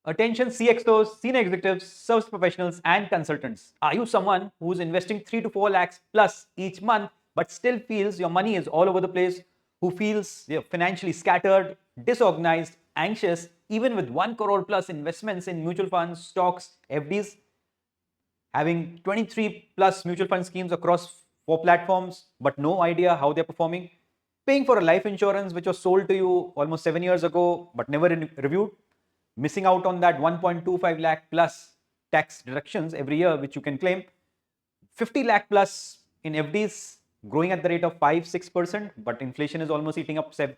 Attention CXOs, senior executives, service professionals, and consultants. Are you someone who's investing 3 to 4 lakhs plus each month but still feels your money is all over the place? Who feels you're financially scattered, disorganized, anxious, even with 1 crore plus investments in mutual funds, stocks, FDs, having 23 plus mutual fund schemes across 4 platforms, but no idea how they're performing? Paying for a life insurance which was sold to you almost 7 years ago but never reviewed? Missing out on that 1.25 lakh plus tax deductions every year which you can claim? 50 lakh plus in FDs growing at the rate of 5-6%, but inflation is almost eating up 7%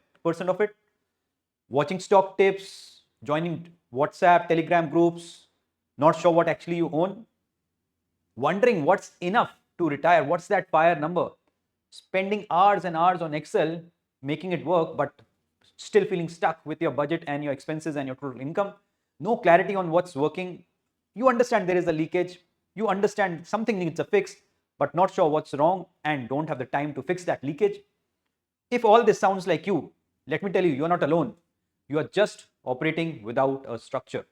of it? Watching stock tips, joining WhatsApp, Telegram groups, not sure what actually you own? Wondering what's enough to retire, what's that fire number? Spending hours and hours on Excel, making it work, but still feeling stuck with your budget and your expenses and your total income. No clarity on what's working. You understand there is a leakage. You understand something needs a fix, but not sure what's wrong and don't have the time to fix that leakage. If all this sounds like you, let me tell you, you're not alone. You are just operating without a structure.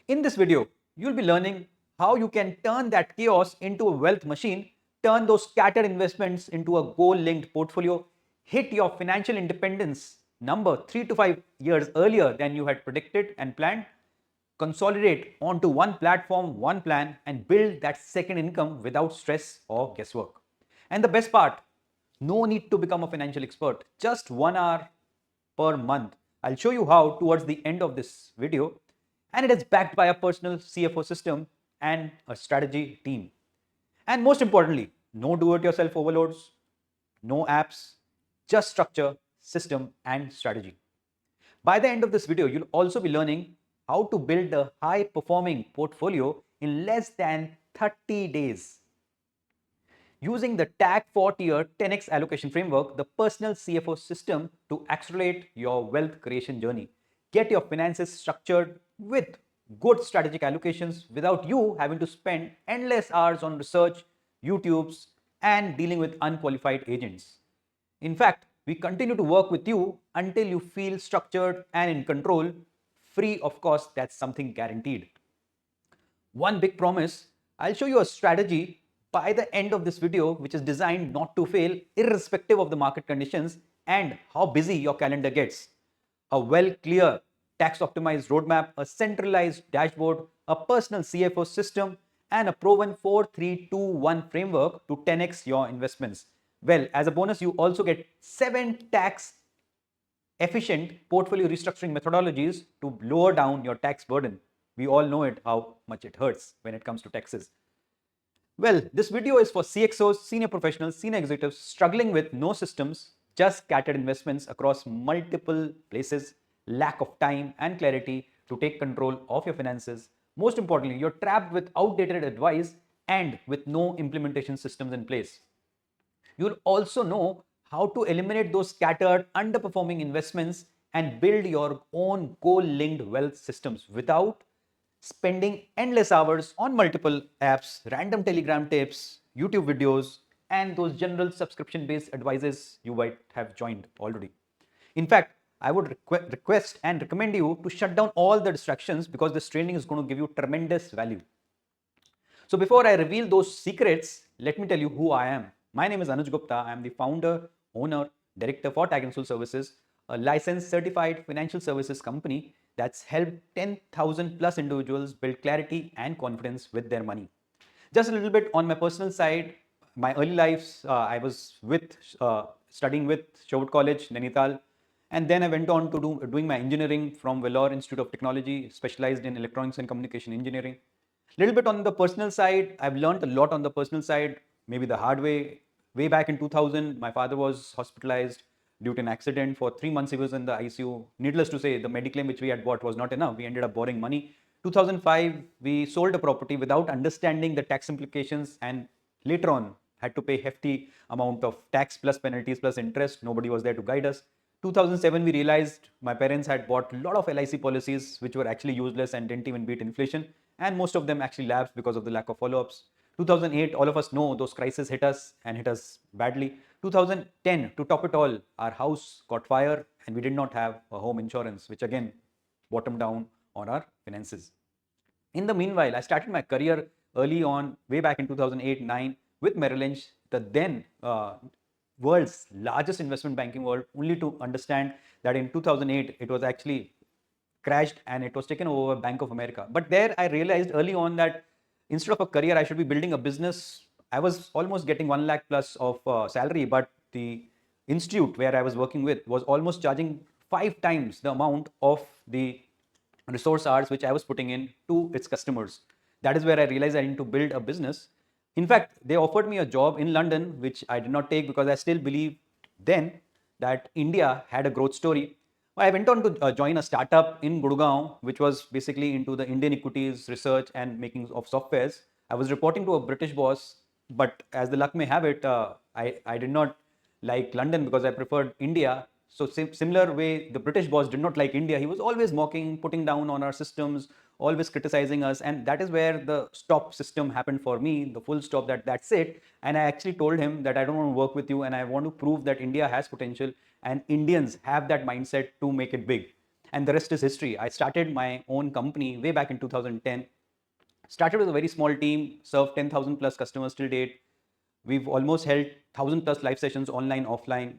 In this video, you'll be learning how you can turn that chaos into a wealth machine, turn those scattered investments into a goal-linked portfolio, hit your financial independence number 3 to 5 years earlier than you had predicted and planned, consolidate onto one platform, one plan, and build that second income without stress or guesswork. And the best part, no need to become a financial expert, just 1 hour per month. I'll show you how towards the end of this video, and it is backed by a personal CFO system and a strategy team. And most importantly, no do-it-yourself overloads, no apps, just structure, system, and strategy. By the end of this video, you'll also be learning how to build a high-performing portfolio in less than 30 days. Using the TAG 4-tier 10x allocation framework, the personal CFO system to accelerate your wealth creation journey. Get your finances structured with good strategic allocations without you having to spend endless hours on research, YouTubes, and dealing with unqualified agents. In fact, we continue to work with you until you feel structured and in control, free of cost. That's something guaranteed. One big promise, I'll show you a strategy by the end of this video which is designed not to fail irrespective of the market conditions and how busy your calendar gets. A well clear tax optimized roadmap, a centralized dashboard, a personal CFO system, and a proven 4-3-2-1 framework to 10x your investments. Well, as a bonus, you also get 7 tax efficient portfolio restructuring methodologies to lower down your tax burden. We all know it, how much it hurts when it comes to taxes. Well, this video is for CXOs, senior professionals, senior executives struggling with no systems, just scattered investments across multiple places, lack of time and clarity to take control of your finances. Most importantly, you're trapped with outdated advice and with no implementation systems in place. You'll also know how to eliminate those scattered, underperforming investments and build your own goal-linked wealth systems without spending endless hours on multiple apps, random Telegram tips, YouTube videos, and those general subscription-based advices you might have joined already. In fact, I would request and recommend you to shut down all the distractions because this training is going to give you tremendous value. So before I reveal those secrets, let me tell you who I am. My name is Anuj Gupta. I am the founder, owner, director for Tag & Services, a licensed certified financial services company that's helped 10,000 plus individuals build clarity and confidence with their money. Just a little bit on my personal side, my early lives, I was studying with Sherwood College, Nainital, and then I went on to doing my engineering from Vellore Institute of Technology, specialized in electronics and communication engineering. Little bit on the personal side, I've learned a lot on the personal side, maybe the hard way. Way back in 2000, my father was hospitalized due to an accident. For 3 months, he was in the ICU. Needless to say, the mediclaim which we had bought was not enough. We ended up borrowing money. 2005, we sold a property without understanding the tax implications, and later on had to pay hefty amount of tax plus penalties plus interest. Nobody was there to guide us. 2007, we realized my parents had bought a lot of LIC policies which were actually useless and didn't even beat inflation, and most of them actually lapsed because of the lack of follow-ups. 2008, all of us know those crises hit us and hit us badly. 2010, to top it all, our house caught fire and we did not have a home insurance, which again bottomed down on our finances. In the meanwhile, I started my career early on, way back in 2008-9 with Merrill Lynch, the then world's largest investment banking world, only to understand that in 2008 it was actually crashed and it was taken over by Bank of America. But there I realized early on that instead of a career, I should be building a business. I was almost getting 1 lakh plus of salary, but the institute where I was working with was almost charging 5 times the amount of the resource hours which I was putting in to its customers. That is where I realized I need to build a business. In fact, they offered me a job in London, which I did not take because I still believe then that India had a growth story. I went on to join a startup in Gurgaon, which was basically into the Indian equities research and making of softwares. I was reporting to a British boss, but as the luck may have it, I did not like London because I preferred India. So similar way, the British boss did not like India. He was always mocking, putting down on our systems, always criticizing us. And that is where the stop system happened for me, the full stop, that's it. And I actually told him that I don't want to work with you and I want to prove that India has potential and Indians have that mindset to make it big. And the rest is history. I started my own company way back in 2010. Started with a very small team, served 10,000 plus customers till date. We've almost held 1,000 plus live sessions online, offline.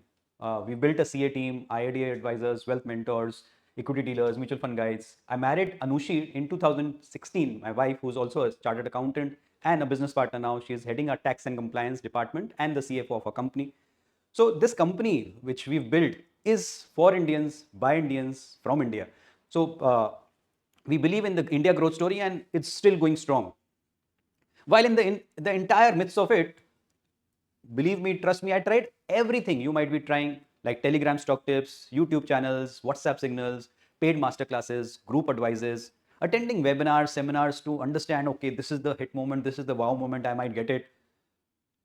We built a CA team, IIDA advisors, wealth mentors, equity dealers, mutual fund guides. I married Anushi in 2016, my wife, who's also a chartered accountant and a business partner now. She is heading our tax and compliance department and the CFO of our company. So this company, which we've built, is for Indians, by Indians, from India. So we believe in the India growth story and it's still going strong. While in the entire midst of it, believe me, trust me, I tried everything you might be trying, like Telegram stock tips, YouTube channels, WhatsApp signals, paid masterclasses, group advices, attending webinars, seminars to understand, okay, this is the hit moment, this is the wow moment, I might get it.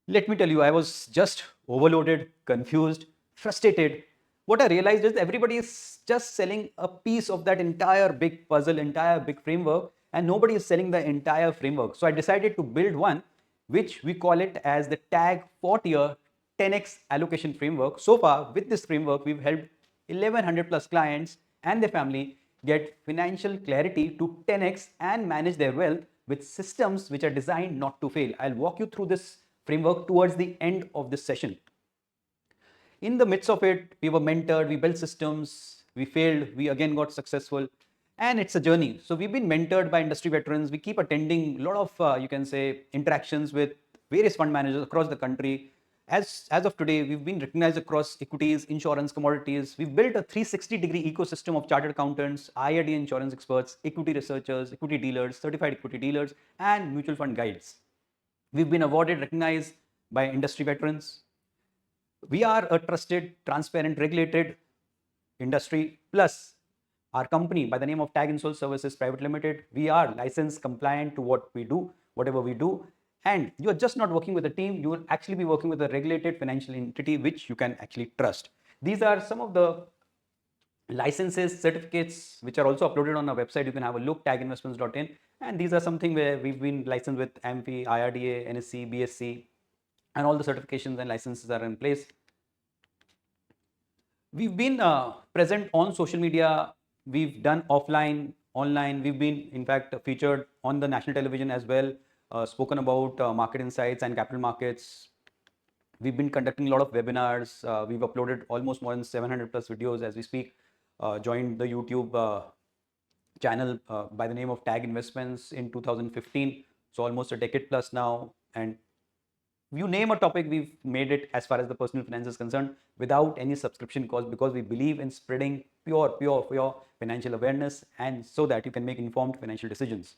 Let me tell you, I was just overloaded, confused, frustrated. What I realized is everybody is just selling a piece of that entire big puzzle, entire big framework, and nobody is selling the entire framework. So I decided to build one, which we call it as the TAG 4-tier 10x allocation framework. So far, with this framework, we've helped 1100 plus clients and their family get financial clarity to 10x and manage their wealth with systems which are designed not to fail. I'll walk you through this framework towards the end of this session. In the midst of it, we were mentored, we built systems, we failed, we again got successful, and it's a journey. So we've been mentored by industry veterans. We keep attending a lot of, you can say, interactions with various fund managers across the country. As of today, we've been recognized across equities, insurance, commodities. We've built a 360-degree ecosystem of chartered accountants, IID insurance experts, equity researchers, equity dealers, certified equity dealers, and mutual fund guides. We've been awarded, recognized by industry veterans. We are a trusted, transparent, regulated industry. Plus, our company by the name of Tag Insol Services Private Limited, we are licensed compliant to what we do, whatever we do. And you are just not working with a team, you will actually be working with a regulated financial entity which you can actually trust. These are some of the licenses, certificates, which are also uploaded on our website. You can have a look, taginvestments.in. And these are something where we've been licensed with AMFI, IRDA, NSC, BSc, and all the certifications and licenses are in place. We've been present on social media. We've done offline, online. We've been, in fact, featured on the national television as well, spoken about market insights and capital markets. We've been conducting a lot of webinars. We've uploaded almost more than 700 plus videos as we speak. Joined the YouTube channel by the name of Tag Investments in 2015. So almost a decade plus now. And you name a topic, we've made it as far as the personal finance is concerned without any subscription cost, because we believe in spreading pure financial awareness, and so that you can make informed financial decisions.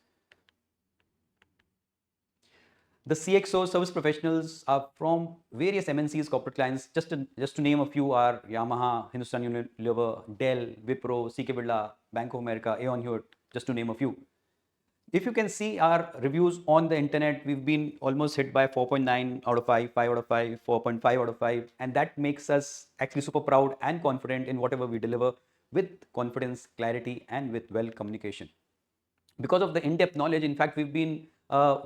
The CXO service professionals are from various MNCs, corporate clients. Just to name a few are Yamaha, Hindustan Unilever, Dell, Wipro, CK Birla, Bank of America, Aon Hewitt, just to name a few. If you can see our reviews on the internet, we've been almost hit by 4.9 out of 5, 5 out of 5, 4.5 out of 5. And that makes us actually super proud and confident in whatever we deliver, with confidence, clarity, and with well communication. Because of the in-depth knowledge, in fact, we've been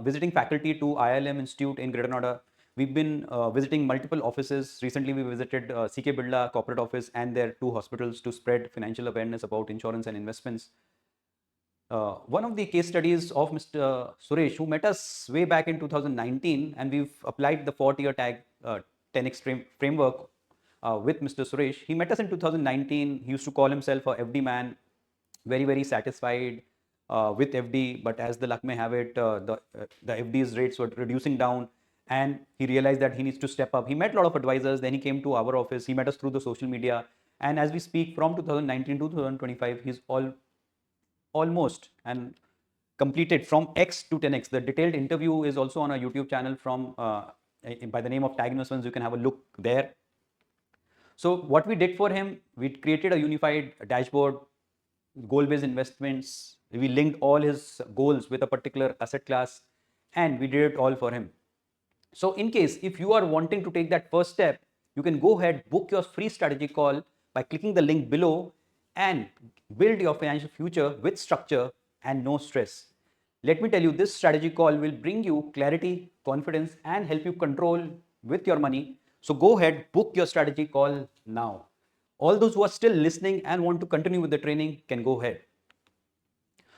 visiting faculty to ILM Institute in Greater Noida. We've been visiting multiple offices. Recently, we visited CK Birla corporate office and their 2 hospitals to spread financial awareness about insurance and investments. One of the case studies of Mr. Suresh, who met us way back in 2019, and we've applied the 40-year tag 10x framework with Mr. Suresh. He met us in 2019. He used to call himself a FD man, very, very satisfied with FD. But as the luck may have it, the FD's rates were reducing down, and he realized that he needs to step up. He met a lot of advisors. Then he came to our office. He met us through the social media. And as we speak, from 2019 to 2025, he's almost and completed from X to 10X. The detailed interview is also on our YouTube channel from by the name of Tag Investments. You can have a look there. So what we did for him, we created a unified dashboard, goal-based investments. We linked all his goals with a particular asset class, and we did it all for him. So in case if you are wanting to take that first step, you can go ahead, book your free strategy call by clicking the link below and build your financial future with structure and no stress. Let me tell you, this strategy call will bring you clarity, confidence, and help you control with your money. So go ahead, book your strategy call now. All those who are still listening and want to continue with the training can go ahead.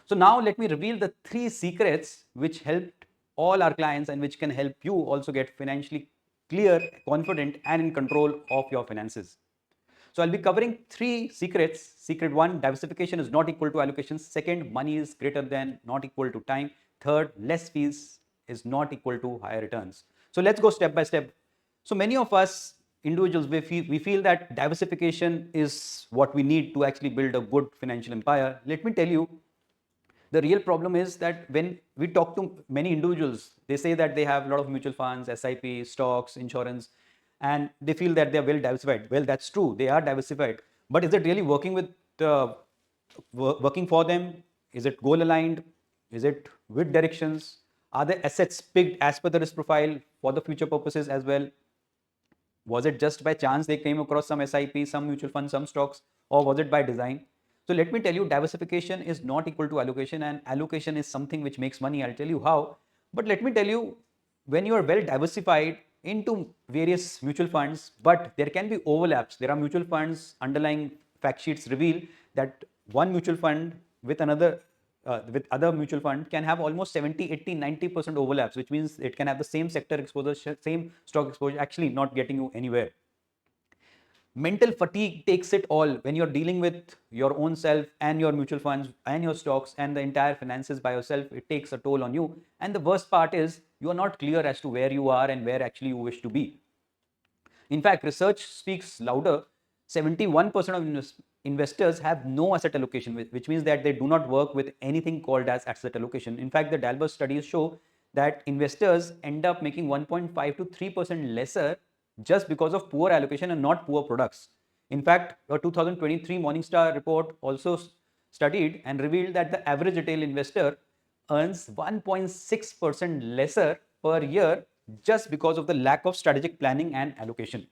So now let me reveal the 3 secrets which helped all our clients and which can help you also get financially clear, confident, and in control of your finances. So I'll be covering 3 secrets. Secret 1, diversification is not equal to allocation. Second, money is greater than, not equal to time. Third, less fees is not equal to higher returns. So let's go step by step. So many of us individuals, we feel that diversification is what we need to actually build a good financial empire. Let me tell you, the real problem is that when we talk to many individuals, they say that they have a lot of mutual funds, SIP, stocks, insurance, and they feel that they're well diversified. Well, that's true, they are diversified, but is it really working for them? Is it goal aligned? Is it with directions? Are the assets picked as per the risk profile for the future purposes as well? Was it just by chance they came across some SIP, some mutual fund, some stocks, or was it by design? So let me tell you, diversification is not equal to allocation, and allocation is something which makes money. I'll tell you how. But let me tell you, when you are well diversified into various mutual funds, but there can be overlaps. There are mutual funds, underlying fact sheets reveal that one mutual fund with another with other mutual fund can have almost 70, 80, 90% overlaps, which means it can have the same sector exposure, same stock exposure, actually not getting you anywhere. Mental fatigue takes it all when you're dealing with your own self and your mutual funds and your stocks and the entire finances by yourself. It takes a toll on you. And the worst part is you are not clear as to where you are and where actually you wish to be. In fact, research speaks louder. 71% of investors have no asset allocation, which means that they do not work with anything called as asset allocation. In fact, the Dalbert studies show that investors end up making 1.5 to 3% lesser just because of poor allocation and not poor products. In fact, a 2023 Morningstar report also studied and revealed that the average retail investor earns 1.6% lesser per year just because of the lack of strategic planning and allocation.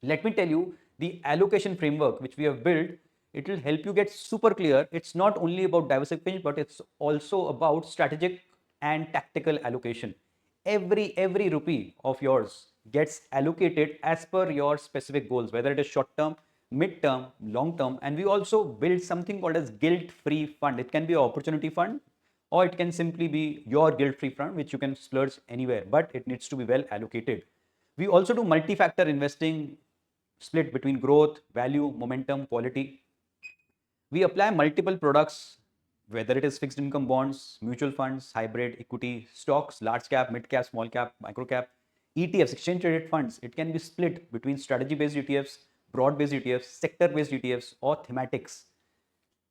Let me tell you, the allocation framework which we have built, it will help you get super clear. It's not only about diversification, but it's also about strategic and tactical allocation. Every rupee of yours gets allocated as per your specific goals, whether it is short term, mid term, long term. And we also build something called as guilt free fund. It can be an opportunity fund, or it can simply be your guilt free fund, which you can splurge anywhere, but it needs to be well allocated. We also do multi-factor investing, split between growth, value, momentum, quality. We apply multiple products, whether it is fixed income bonds, mutual funds, hybrid, equity, stocks, large cap, mid cap, small cap, micro cap, ETFs, exchange traded funds. It can be split between strategy based ETFs, broad based ETFs, sector based ETFs, or thematics.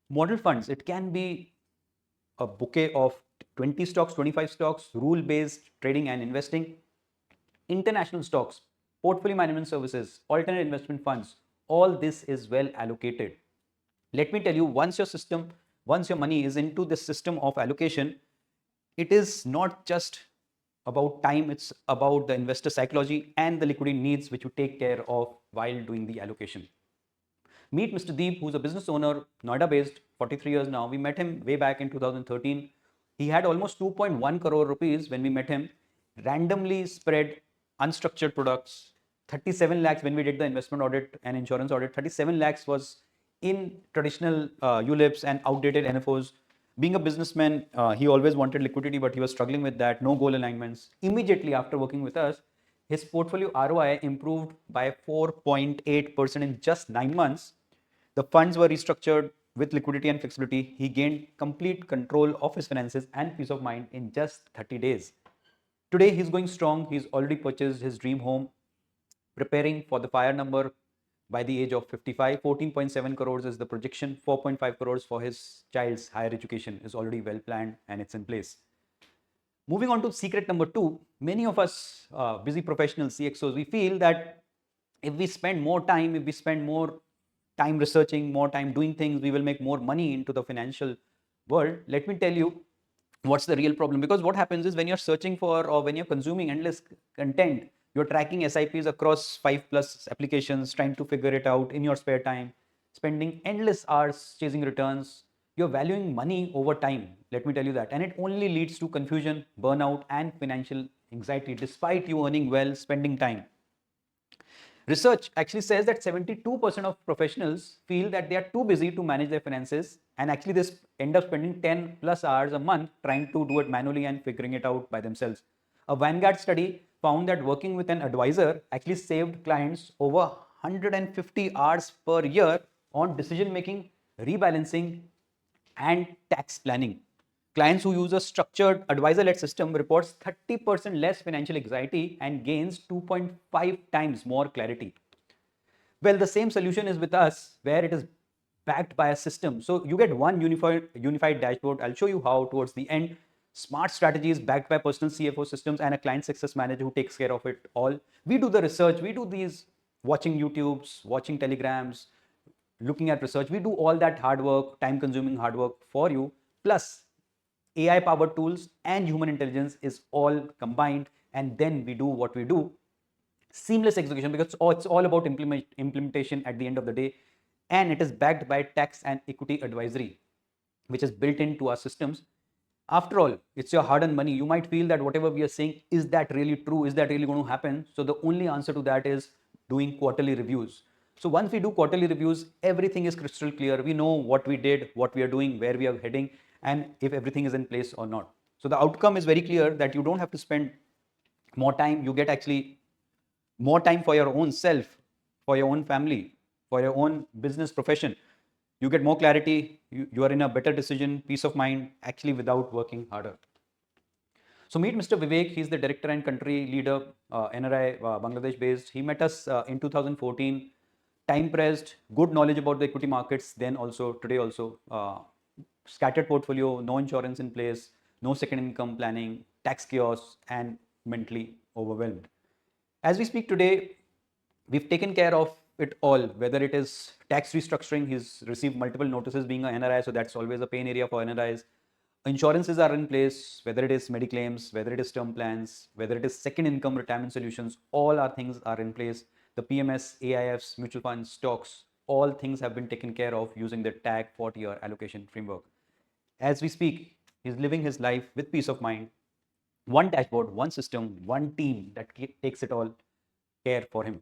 Model funds, it can be a bouquet of 20 stocks, 25 stocks, rule based trading and investing. International stocks, portfolio management services, alternate investment funds, all this is well allocated. Let me tell you, once your money is into the system of allocation, it is not just about time, it's about the investor psychology and the liquidity needs which you take care of while doing the allocation. Meet Mr. Deep, who's a business owner, Noida based, 43 years now. We met him way back in 2013. He had almost 2.1 crore rupees when we met him, randomly spread unstructured products. 37 lakhs when we did the investment audit and insurance audit. 37 lakhs was in traditional ULIPs and outdated NFOs. Being a businessman, he always wanted liquidity, but he was struggling with that. No goal alignments. Immediately after working with us, his portfolio ROI improved by 4.8% in just 9 months. The funds were restructured with liquidity and flexibility. He gained complete control of his finances and peace of mind in just 30 days. Today, he's going strong. He's already purchased his dream home, preparing for the fire number by the age of 55. 14.7 crores is the projection. 4.5 crores for his child's higher education is already well planned and it's in place. Moving on to secret number 2, many of us busy professionals, CXOs, we feel that if we spend more time, if we spend more time researching, more time doing things, we will make more money into the financial world. Let me tell you what's the real problem. Because what happens is when you're searching for or when you're consuming endless content, you're tracking SIPs across 5+ applications, trying to figure it out in your spare time, spending endless hours chasing returns. You're valuing money over time, let me tell you that. And it only leads to confusion, burnout, and financial anxiety, despite you earning well, spending time. Research actually says that 72% of professionals feel that they are too busy to manage their finances, and actually they end up spending 10+ hours a month trying to do it manually and figuring it out by themselves. A Vanguard study found that working with an advisor actually saved clients over 150 hours per year on decision making, rebalancing, and tax planning. Clients who use a structured advisor-led system reports 30% less financial anxiety and gains 2.5 times more clarity. Well, the same solution is with us, where it is backed by a system. So you get one unified dashboard. I'll show you how towards the end. Smart strategies backed by personal CFO systems and a client success manager who takes care of it all. We do the research. We do these watching YouTubes, watching telegrams, looking at research. We do all that hard work, time consuming hard work for you. Plus AI powered tools and human intelligence is all combined, and then we do what we do. Seamless execution, because it's all about implementation at the end of the day, and it is backed by tax and equity advisory, which is built into our systems. After all, it's your hard-earned money. You might feel that whatever we are saying, is that really true? Is that really going to happen? So the only answer to that is doing quarterly reviews. So once we do quarterly reviews, everything is crystal clear. We know what we did, what we are doing, where we are heading, and if everything is in place or not. So the outcome is very clear that you don't have to spend more time. You get actually more time for your own self, for your own family, for your own business profession. You get more clarity, you are in a better decision, peace of mind, actually without working harder. So meet Mr. Vivek. He's the director and country leader, NRI, Bangladesh based. He met us in 2014. Time pressed, good knowledge about the equity markets then also, today also. Scattered portfolio, no insurance in place, no second income planning, tax chaos, and mentally overwhelmed. As we speak today, we've taken care of it all, whether it is tax restructuring. He's received multiple notices being an NRI, so that's always a pain area for NRIs. Insurances are in place, whether it is mediclaims, whether it is term plans, whether it is second income retirement solutions, all our things are in place. The PMS, AIFs, mutual funds, stocks, all things have been taken care of using the TAG 40-year allocation framework. As we speak, he's living his life with peace of mind. One dashboard, one system, one team that takes it all care for him.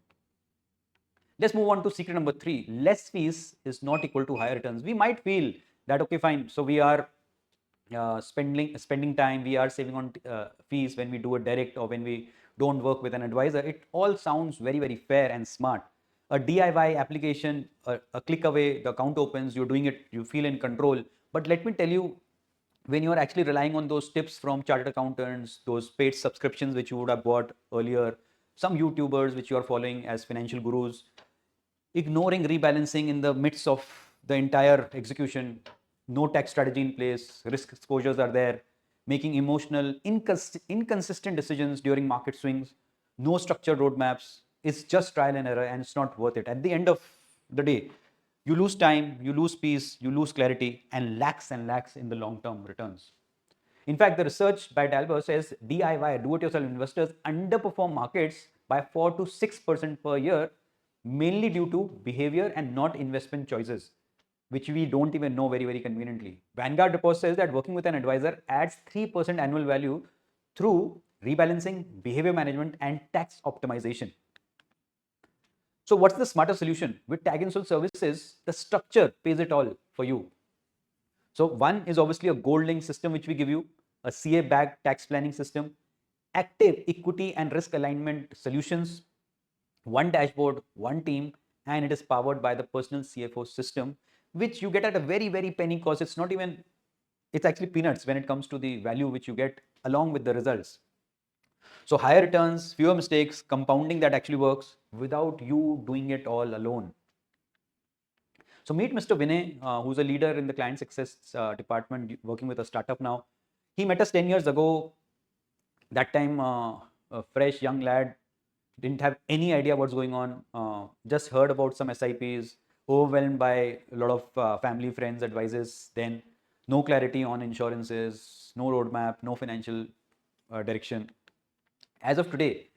Let's move on to secret number 3. Less fees is not equal to higher returns. We might feel that, okay, fine. So we are spending time, we are saving on fees when we do a direct or when we don't work with an advisor. It all sounds very, very fair and smart. A DIY application, a click away, the account opens, you're doing it, you feel in control. But let me tell you, when you're actually relying on those tips from chartered accountants, those paid subscriptions which you would have bought earlier, some YouTubers which you are following as financial gurus, ignoring rebalancing in the midst of the entire execution, no tax strategy in place, risk exposures are there, making emotional, inconsistent decisions during market swings, no structured roadmaps, it's just trial and error and it's not worth it. At the end of the day, you lose time, you lose peace, you lose clarity, and lakhs in the long-term returns. In fact, the research by Dalber says DIY, do-it-yourself investors, underperform markets by 4 to 6% per year, mainly due to behavior and not investment choices, which we don't even know very, very conveniently. Vanguard report says that working with an advisor adds 3% annual value through rebalancing, behavior management, and tax optimization. So what's the smarter solution? With Tag and Soul services, the structure pays it all for you. So one is obviously a gold link system, which we give you, a CA backed tax planning system, active equity and risk alignment solutions, one dashboard, one team, and it is powered by the personal CFO system, which you get at a very, very penny cost. It's not even, it's actually peanuts when it comes to the value which you get along with the results. So higher returns, fewer mistakes, compounding that actually works without you doing it all alone. So meet Mr. Vinay, who's a leader in the client success department working with a startup now. He met us 10 years ago. That time, a fresh young lad, didn't have any idea what's going on, just heard about some SIPs, overwhelmed by a lot of family, friends, advices, then no clarity on insurances, no roadmap, no financial direction. As of today,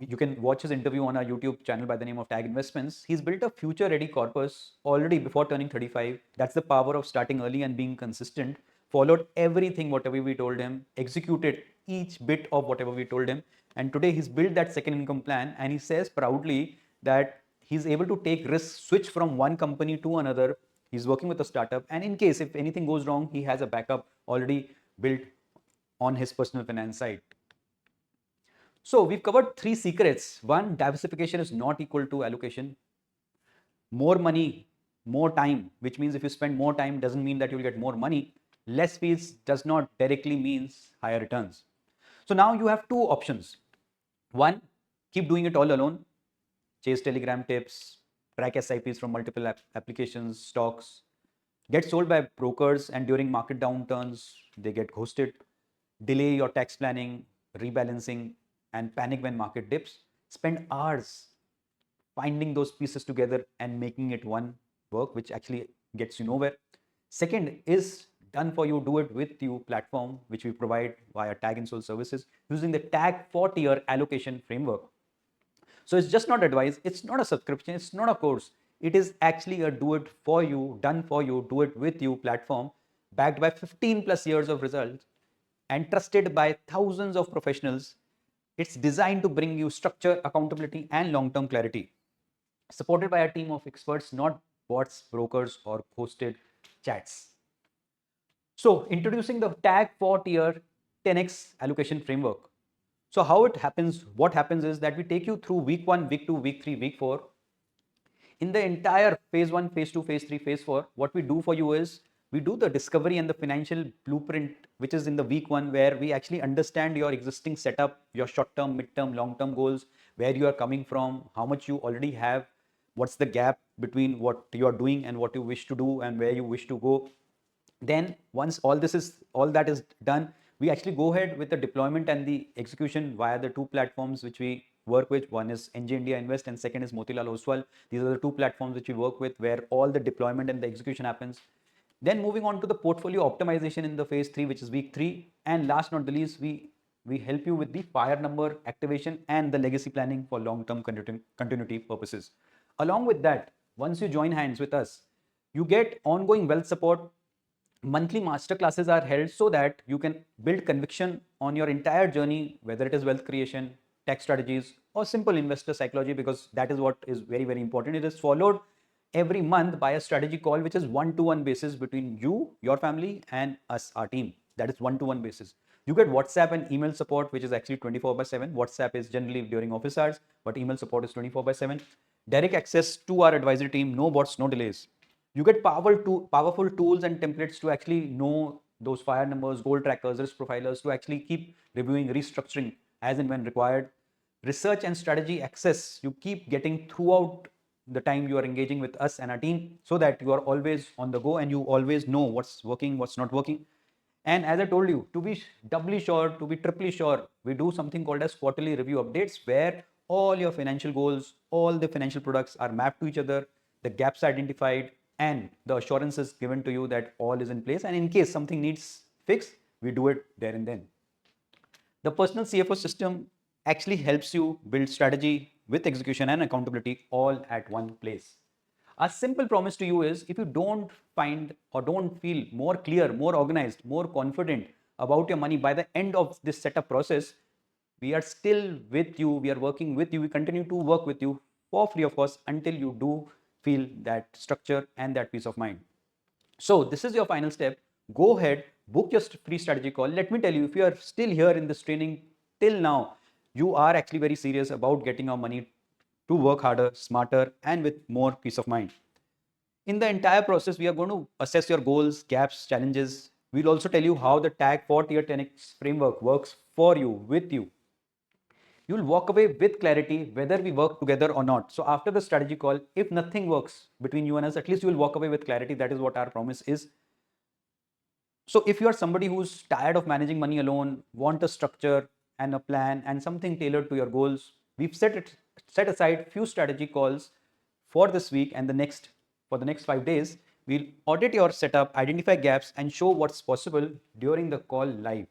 you can watch his interview on our YouTube channel by the name of Tag Investments. He's built a future ready corpus already before turning 35. That's the power of starting early and being consistent. Followed everything, whatever we told him, executed each bit of whatever we told him. And today he's built that second income plan, and he says proudly that he's able to take risks, switch from one company to another. He's working with a startup, and in case if anything goes wrong, he has a backup already built on his personal finance side. So we've covered three secrets. One, diversification is not equal to allocation. More money, more time, which means if you spend more time doesn't mean that you'll get more money. Less fees does not directly means higher returns. So now you have two options. One, keep doing it all alone. Chase Telegram tips, track SIPs from multiple applications, stocks, get sold by brokers, and during market downturns, they get ghosted. Delay your tax planning, rebalancing, and panic when market dips. Spend hours finding those pieces together and making it one work, which actually gets you nowhere. Second is done for you, do it with you platform, which we provide via Tag and Soul services using the Tag 4-tier allocation framework. So it's just not advice, it's not a subscription, it's not a course. It is actually a do it for you, done for you, do it with you platform backed by 15 plus years of results and trusted by thousands of professionals. It's designed to bring you structure, accountability, and long term clarity. Supported by a team of experts, not bots, brokers, or hosted chats. So, introducing the Tag 4-tier 10x allocation framework. So, how it happens, what happens is that we take you through week 1, week 2, week 3, week 4. In the entire phase 1, phase 2, phase 3, phase 4, what we do for you is we do the discovery and the financial blueprint, which is in the week 1, where we actually understand your existing setup, your short term, mid term, long term goals, where you are coming from, how much you already have, what's the gap between what you are doing and what you wish to do and where you wish to go. Then once all that is done, we actually go ahead with the deployment and the execution via the two platforms which we work with. One is NJ India Invest and second is Motilal Oswal. These are the two platforms which we work with where all the deployment and the execution happens. Then moving on to the portfolio optimization in the phase 3, which is week 3, and last not the least, we help you with the fire number activation and the legacy planning for long term continuity purposes. Along with that, once you join hands with us, you get ongoing wealth support. Monthly master classes are held so that you can build conviction on your entire journey, whether it is wealth creation, tax strategies, or simple investor psychology, because that is what is very, very important. It is followed every month by a strategy call, which is one-to-one basis between you, your family, and us, our team. That is one-to-one basis. You get WhatsApp and email support, which is actually 24/7. WhatsApp is generally during office hours, but email support is 24/7. Direct access to our advisory team, no bots, no delays. You get powerful tools and templates to actually know those fire numbers, goal trackers, risk profilers, to actually keep reviewing, restructuring as and when required. Research and strategy access you keep getting throughout the time you are engaging with us and our team, so that you are always on the go and you always know what's working, what's not working. And as I told you, to be doubly sure, to be triply sure, we do something called as quarterly review updates, where all your financial goals, all the financial products are mapped to each other, the gaps are identified, and the assurance is given to you that all is in place. And in case something needs fix, we do it there and then. The personal CFO system actually helps you build strategy with execution and accountability all at one place. A simple promise to you is, if you don't find or don't feel more clear, more organized, more confident about your money by the end of this setup process, we are still with you, we are working with you, we continue to work with you for free, of course, until you do feel that structure and that peace of mind. So this is your final step. Go ahead, book your free strategy call. Let me tell you, if you are still here in this training till now, you are actually very serious about getting your money to work harder, smarter, and with more peace of mind. In the entire process, we are going to assess your goals, gaps, challenges. We'll also tell you how the tag 4-tier 10x framework works for you, with you. You'll walk away with clarity whether we work together or not. So after the strategy call, if nothing works between you and us, at least you will walk away with clarity. That is what our promise is. So if you are somebody who's tired of managing money alone, want a structure and a plan and something tailored to your goals, we've set aside few strategy calls for this week and the next 5 days. We'll audit your setup, identify gaps, and show what's possible during the call live.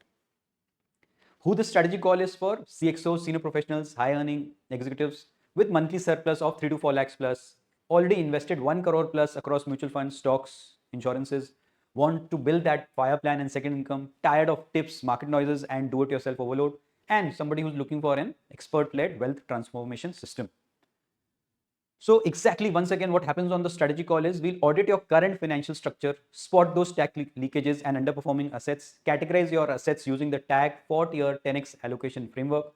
Who the strategy call is for? CXOs, senior professionals, high earning executives with monthly surplus of 3 to 4 lakhs plus, already invested 1 crore plus across mutual funds, stocks, insurances, want to build that fire plan and second income, tired of tips, market noises, and do it yourself overload, and somebody who's looking for an expert led wealth transformation system. So exactly, once again, what happens on the strategy call is we'll audit your current financial structure, spot those tag leakages and underperforming assets, categorize your assets using the tag 4-tier 10x allocation framework.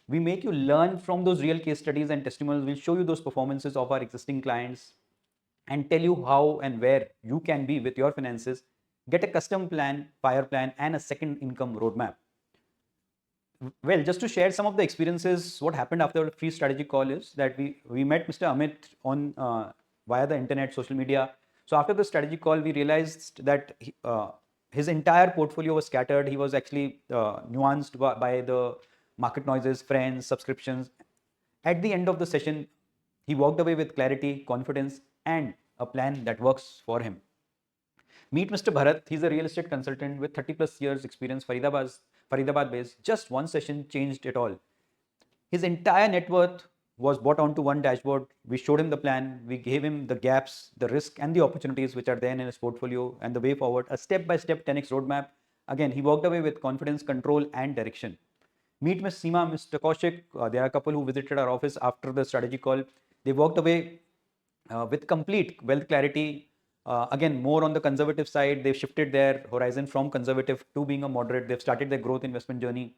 We make you learn from those real case studies and testimonials. We'll show you those performances of our existing clients and tell you how and where you can be with your finances. Get a custom plan, fire plan, and a second income roadmap. Well, just to share some of the experiences, what happened after the free strategy call is that we met Mr. Amit on via the internet, social media. So after the strategy call, we realized that his entire portfolio was scattered. He was actually nuanced by the market noises, friends, subscriptions. At the end of the session, he walked away with clarity, confidence, and a plan that works for him. Meet Mr. Bharat. He's a real estate consultant with 30 plus years experience, Faridabad based. Just one session changed it all. His entire net worth was brought onto one dashboard. We showed him the plan. We gave him the gaps, the risk, and the opportunities which are there in his portfolio and the way forward. A step-by-step 10x roadmap. Again, he walked away with confidence, control, and direction. Meet Ms. Seema, Mr. Kaushik. They are a couple who visited our office after the strategy call. They walked away with complete wealth clarity. Again, more on the conservative side. They've shifted their horizon from conservative to being a moderate. They've started their growth investment journey.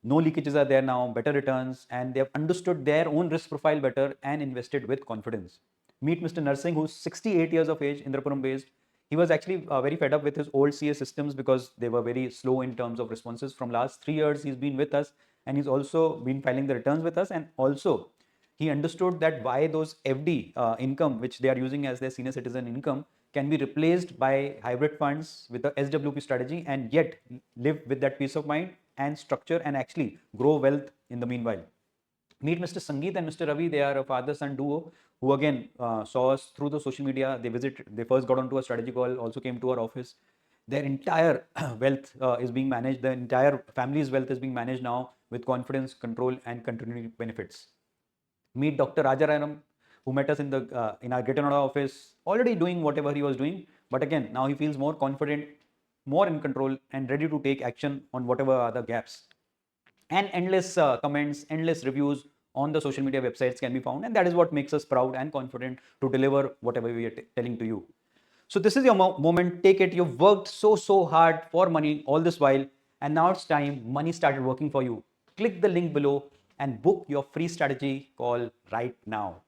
No leakages are there now, better returns, and they have understood their own risk profile better and invested with confidence. Meet Mr. Narsingh, who's 68 years of age, Indrapuram based. He was actually very fed up with his old CA systems because they were very slow in terms of responses. From last 3 years, he's been with us and he's also been filing the returns with us, and also he understood that why those FD income, which they are using as their senior citizen income, can be replaced by hybrid funds with the SWP strategy and yet live with that peace of mind and structure and actually grow wealth in the meanwhile. Meet Mr. Sangeet and Mr. Ravi. They are a father-son duo who again saw us through the social media. They first got onto a strategy call, also came to our office. Their entire wealth is being managed. The entire family's wealth is being managed now with confidence, control, and continuing benefits. Meet Dr. Rajaranam, who met us in our Greater Noida office, already doing whatever he was doing, but again, now he feels more confident, more in control, and ready to take action on whatever are the gaps. And endless comments, endless reviews on the social media websites can be found, and that is what makes us proud and confident to deliver whatever we are telling to you. So this is your moment. Take it. You've worked so hard for money all this while, and now it's time money started working for you. Click the link below and book your free strategy call right now.